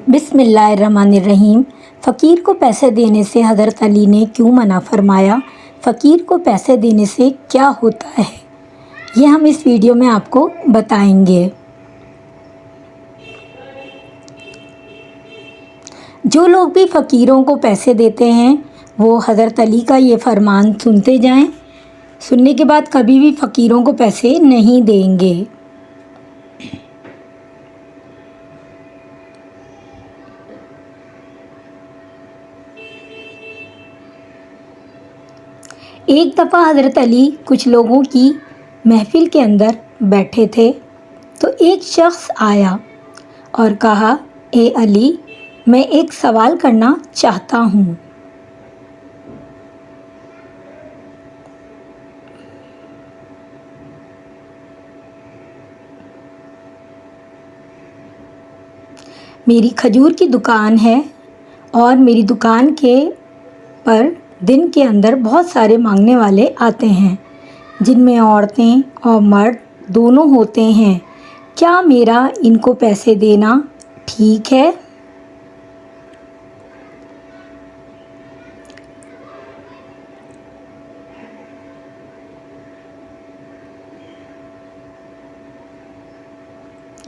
بسم اللہ الرحمن الرحیم۔ فقیر کو پیسے دینے سے حضرت علی نے کیوں منع فرمایا؟ فقیر کو پیسے دینے سے کیا ہوتا ہے، یہ ہم اس ویڈیو میں آپ کو بتائیں گے۔ جو لوگ بھی فقیروں کو پیسے دیتے ہیں وہ حضرت علی کا یہ فرمان سنتے جائیں، سننے کے بعد کبھی بھی فقیروں کو پیسے نہیں دیں گے۔ ایک دفعہ حضرت علی کچھ لوگوں کی محفل کے اندر بیٹھے تھے تو ایک شخص آیا اور کہا، اے علی، میں ایک سوال کرنا چاہتا ہوں۔ میری کھجور کی دکان ہے اور میری دکان کے پر دن کے اندر بہت سارے مانگنے والے آتے ہیں، جن میں عورتیں اور مرد دونوں ہوتے ہیں۔ کیا میرا ان کو پیسے دینا ٹھیک ہے؟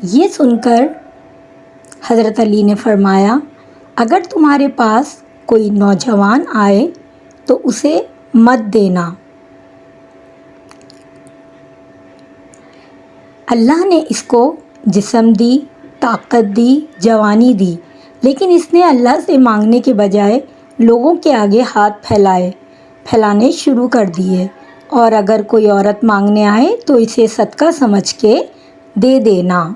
یہ سن کر حضرت علی نے فرمایا، اگر تمہارے پاس کوئی نوجوان آئے تو اسے مت دینا۔ اللہ نے اس کو جسم دی، طاقت دی، جوانی دی، لیکن اس نے اللہ سے مانگنے کے بجائے لوگوں کے آگے ہاتھ پھیلانے شروع کر دیے، اور اگر کوئی عورت مانگنے آئے تو اسے صدقہ سمجھ کے دے دینا۔